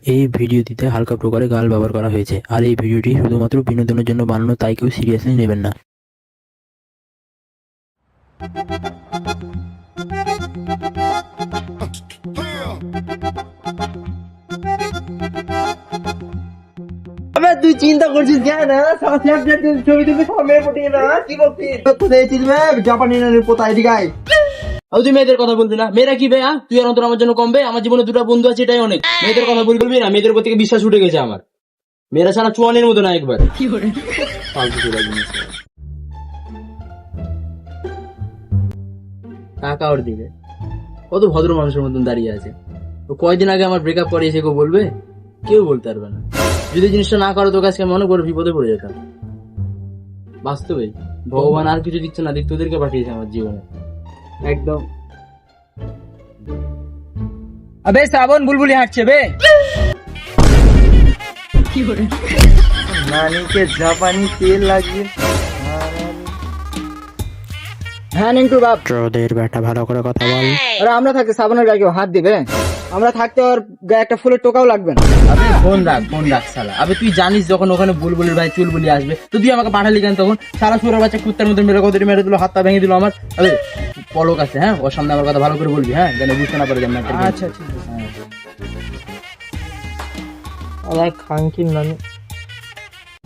এই ভিডিওটিতে হালকা প্রকারে গাল ব্যবহার করা হয়েছে, আর এই ভিডিওটি শুধুমাত্র বিনোদনের জন্য বানানো, তাই কেউ সিরিয়াসলি নেবেন না। আবে তুই চিন্তা করছিস কেন? স্ন্যাপচ্যাট ছবি তুলবি, সব মেয়ে পটিয়ে না, কি বলছিস? কোথায় ছিস বে? জাপানি না কোথায়? এদিকে আয়। তুই মেয়েদের কথা বলবি না? মেয়েরা কি বে? তুই আর অন্তর আমার জন্য কম বে? আমার জীবনে দুটো বন্ধু আছে, এটাই অনেক। মেয়েদের কথা বলবি না? মেয়েদের প্রতি বিশ্বাস উঠে গেছে আমার। মেয়েরা ছাড়া চুয়ানের মতো না একবার। ফালতু ছেলে জিনিস। টাকা ওর দিকে কত ভদ্র মানুষের মতন দাঁড়িয়ে আছে। তো কয়দিন আগে আমার ব্রেকআপ করিয়েছে, কেউ বলবে? কেউ বলতে পারবে না। যদি জিনিসটা না করো তো কাজকে মনে করে বিপদে পড়ে যেতাম। বাস্তবে ভগবান আর কিছু দিচ্ছে না, দিক তোদেরকে পাঠিয়েছে আমার জীবনে। একদম। আবে শ্রাবণ বুলবুলি হাঁটছে বে। নানিকে জাপানি তেল লাগিয়ে। হ্যাঁ নিংটু বাপ, তোদের বেটা ভালো করে কথা বল। আরে আমরা থাকতে শ্রাবণের গায়ে কেউ হাত দিবে? আমরা থাকতে ওর গায়ে একটা ফুলের টোকাও লাগবে না। আবে ফোন রাখ শালা। আবে তুই জানিস যখন ওখানে বুলবুলির ভাই চুলবুলি আসবে, তো তুই আমাকে পাঠালি কেন তখন? সারা সুরের বাচ্চা কুত্তার মধ্যে মেরে কত মেরে দিল, হাতটা ভেঙে দিল আমার। আবে পলক আছে, হ্যাঁ, ওর সামনে আমার কথা ভালো করে বলবি, হ্যাঁ, যেন বুঝতে না পারে যে আমি একটা game আচ্ছা খেলছি। ঠিক আছে। হ্যাঁ। আমার খানকির নানি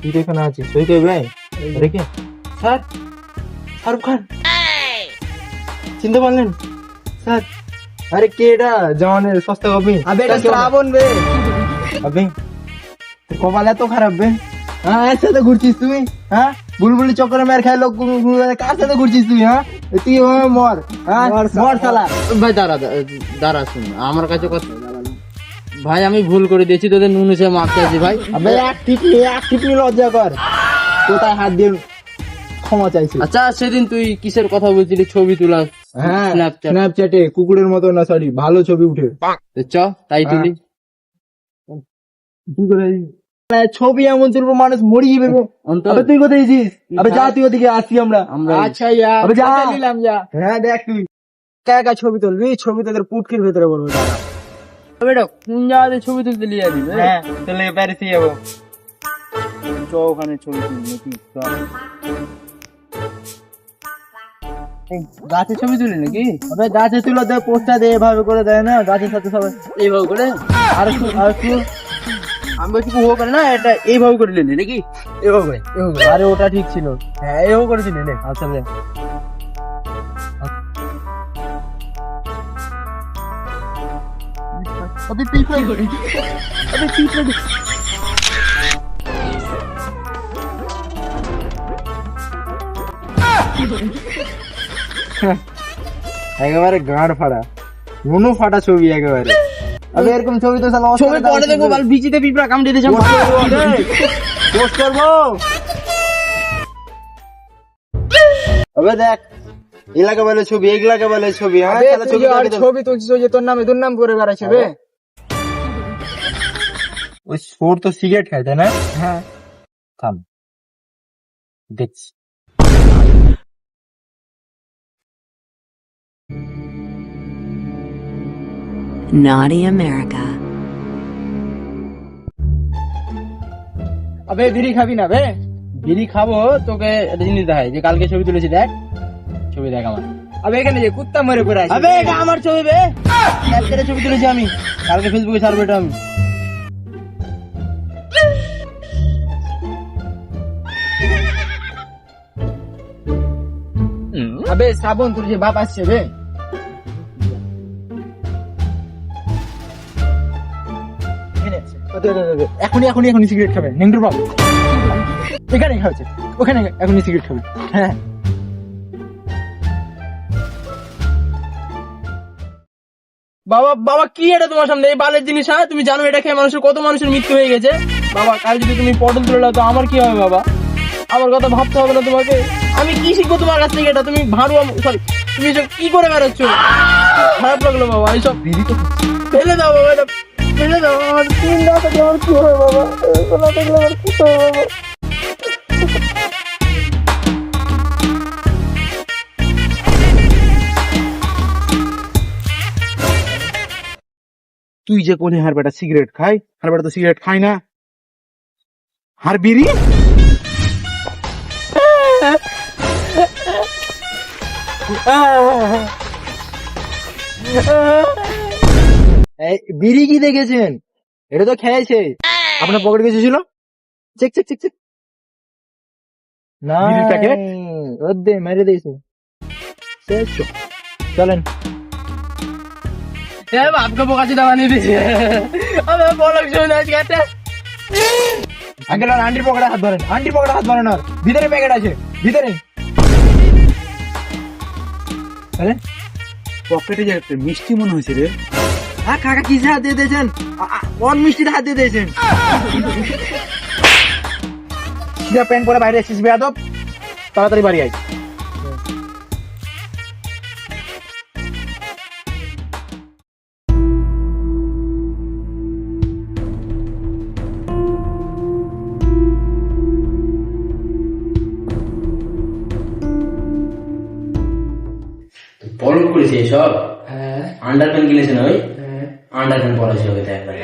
তুই এখানে আছিস, তুই কে ভাই? রেখে স্যার, শাহরুখ খান চিনতে পারলেন স্যার? আরে কে এটা? জওয়ানের সস্তা কপি। আবে এটা শ্রাবণ বে। আবে তোর কপাল এত খারাপ বে? হ্যাঁ, এর সাথে ঘুরছিস তুই? হ্যাঁ, বুলবুলি চক্করে মেরে খাই লোক, কার সাথে ঘুরছিস তুই? হ্যাঁ, তুই মর, হ্যাঁ মর শালা। ভাই দাঁড়া শুন আমার কাছে কথা। ভাই আমি ভুল করে দিয়েছি, তোদের নুন হিসেবে মাপ চাইছি ভাই। আবে এক টিপনি লজ্জা কর। কোথায় হাত দিয়ে ক্ষমা চাইছি? আচ্ছা সেদিন তুই কিসের কথা বলছিলি? ছবি তোলা? হ্যাঁ, স্ন্যাপচ্যাট। স্ন্যাপচ্যাটে কুকুরের মতো না, সরি, ভালো ছবি উঠে। তো চ তাই তুলি। কি করে ছবি এমন তুলবো মানুষ মরিয়ে যাবে। অন্তর, আবে তুই কোথায় গেছিস? আবে যা, তুই ওদিকে আসছি আমরা। আচ্ছা আবে যা, নিলাম যা। হ্যাঁ দেখ তুই একা একা ছবি তুলবি, ছবি তোদের পুটকির ভেতরে বলবো। বেটা কোন জায়গাতে ছবি তুলতে লিয়ে দিবে? হ্যাঁ তুলে প্যারিসে যাবো। চ ওখানে ছবি তুলি গাছে ছবি তুলি নাকি? আবে গাছে তুলে দেয়, পোস্টার দিয়ে এভাবে করে দেয় না, গাছের সাথে সবাই এইভাবে করে আর একটু আমি বলছি হোক না, এটা এইভাবে করে নিলি নাকি? এভাবে এভাবে। আরে ওটা ঠিক ছিল। হ্যাঁ এভাবে করেছিলি রে আসলে। অবি পিছনে করে অবি পিছনে একেবারে গাঁড় ফাড়া, মনু ফাটা ছবি একেবারে। আবে এরকম ছবি তো শালা ছবি পরে দেখবো, বাল বিচিতে পিঁপড়া কামড়ে দিয়েছে। পোস্ট করবো। আবে দেখ, এলাকা বলে ছবি, এগুলাকে বলে ছবি। হ্যাঁ ছবি তুলছিস, ওই যে তোর নামে দুর্নাম করে বেড়াচ্ছে বে। ওই সোর তো সিগারেট খায়, তাই না? হ্যাঁ থাম দেখছি। Naughty America. আবে বিড়ি খাবি না বে? বিড়ি খাবো, তোকে একটা জিনিস দেখাই, যে কালকে ছবি তুলেছি, দেখ ছবি দেখ আমার। আবে এখানে যে কুত্তা মরে পড়ে আছে। আবে এটা আমার ছবি বে, কালকে ছবি তুলেছি আমি, কালকে ফেসবুকে ছাড়বো এটা আমি। আবে শ্রাবণ, তোর যে বাপ আসছে বে। এখনই সিগারেট খাবে নেংটুর বাপ। এখানে খাচ্ছে, ওখানে এখনই সিগারেট খাবে। হ্যাঁ বাবা বাবা কি এটা তোমার সামনে এই বালের জিনিস? হ্যাঁ তুমি জানো এটা খেয়ে মানুষের কত মানুষের মৃত্যু হয়ে গেছে বাবা। কাল যদি তুমি পটল তুলে দাও তো আমার কি হবে বাবা? আমার কথা ভাবতে হবে না তোমাকে? আমি কি শিখবো তোমার কাছ থেকে? এটা তুমি ভাড়ু, সরি তুমি এসব কি করে বেড়াচ্ছ? খারাপ লাগলো বাবা, এইসব ফেলে দাও বাবা, এটা ফেলে দাও। আমার তিন না থাকলে আমার কি হবে বাবা? না থাকলে আমার কি হবে বাবা? তুই যে কোনে হার বেটা সিগারেট খাই, হার বেটা তো সিগারেট খাই না, হার বিড়ি। এই বিড়ি কি দেখেছেন? এটা তো খেয়েছে। আপনার পকেটে কিছু ছিল? Check check check check. না বিড়ির প্যাকেট? ওর দে মেরে দিয়েছে। শেষ। চলেন। বাপকে বোকাচোদা বানিয়ে দিয়েছে। আমার বলক শুনে আজকে একটা আঙ্কেল আর আন্টির পকেটে হাত ধরেন, আন্টির পকেটে হাত ধরেন। আর ভিতরে প্যাকেট আছে, ভিতরে। আরে পকেটে যে একটা মিষ্টি মনে হয়েছে রে। হ্যাঁ কাকা কিসে হাত দিয়ে দিয়েছেন? কোন মিষ্টিতে হাত দিয়ে দিয়েছেন? সিধা প্যান্ট পরে বাইরে এসেছিস বেয়াদব, তাড়াতাড়ি বাড়ি আয়। পরন করেছে এসব। আন্ডার প্যান্ট কিনেছে না? ওই আন্ডার প্যান্ট পরেছে ওকে তো একবারে।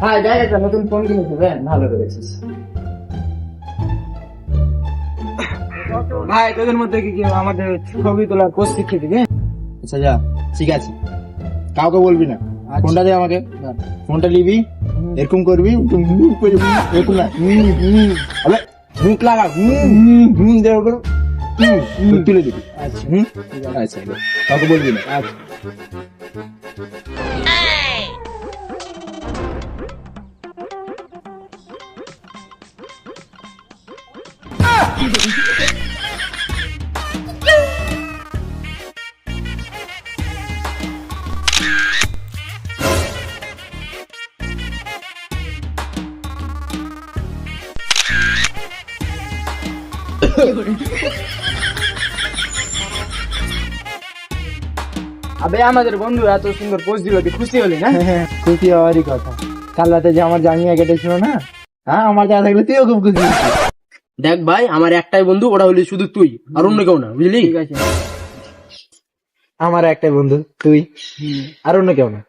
হ্যাঁ যাই একটা নতুন ফোন কিনেছে, ভালো করেছিস ভাই। তোদের মধ্যে কি আমাদের ছবি তোলার কোর্স শিখিয়ে দিবি? আচ্ছা যা, ঠিক আছে, কাউকে বলবি না। ফোনটা দে আমাকে, ফোনটা নিবি, এরকম করবি, এরকম না, আবে মুখ লাগা, দেওয়া করো, তুলে দিবি। আচ্ছা আচ্ছা, কাউকে বলবি না। আচ্ছা আবে আমাদের বন্ধু এত সুন্দর পোস্ট দিল, তুই খুশি হলি না? খুশি হওয়ারই কথা। কাল রাতে যে আমার জামিয়া কেটেছিল না, হ্যাঁ আমার যা থাকলে তুইও খুব খুশি হচ্ছিস। দেখ ভাই, আমার একটাই বন্ধু, ওটা হলি শুধু তুই, আর অন্য কেউ না, বুঝলি? ঠিক আছে। আমার একটাই বন্ধু তুই, আর অন্য কেউ না।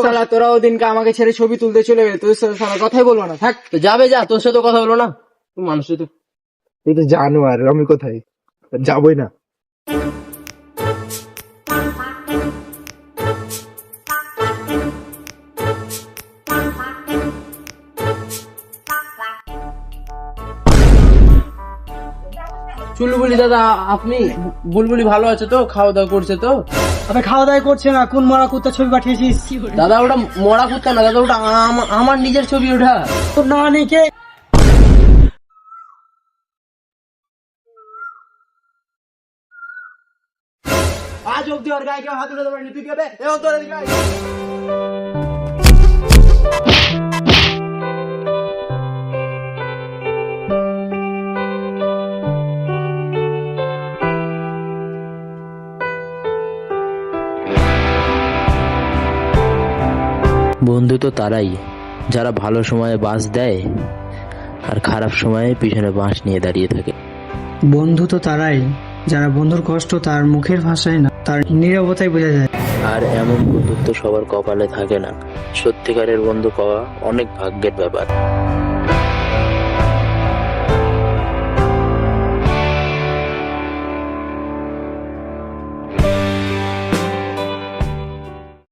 শালা তোরা ওদিনকে আমাকে ছেড়ে ছবি তুলতে চলে গেলে, তোর সাথে শালা কথাই বলবো না। থাক তো, যাবে যা, তোর সাথে কথা বলো না। তুই মানুষ তো তুই তো জানো, আর আমি কোথায় যাবই না। চুলবুলি দাদা, আপনি বুলবুলি ভালো আছে তো? খাওয়া দাওয়া করছে তো? আবে খাওয়া দাওয়া করছে না, কোন মরা কুত্তা ছবি পাঠিয়েছিস? দাদা ওটা মরা কুত্তা না দাদা, ওটা আমার নিজের ছবি। ওটা তোর না নেই কে? আজ অব্দি ওর গায়ে কেউ হাত উঠাতে পারেনি, তুই কেবে? এ তোর গায়ে বন্ধু তো তারাই যারা ভালো সময়ে বাঁশ দেয় আর খারাপ সময়ে পিছনে বাঁশ নিয়ে দাঁড়িয়ে থাকে। বন্ধু তো তারাই যারা বন্ধুর কষ্ট তার মুখের ভাষায় না, তার নীরবতায় বোঝা যায়। আর এমন বন্ধুত্ব সবার কপালে থাকে না। সত্যিকারের বন্ধু পাওয়া অনেক ভাগ্যের ব্যাপার।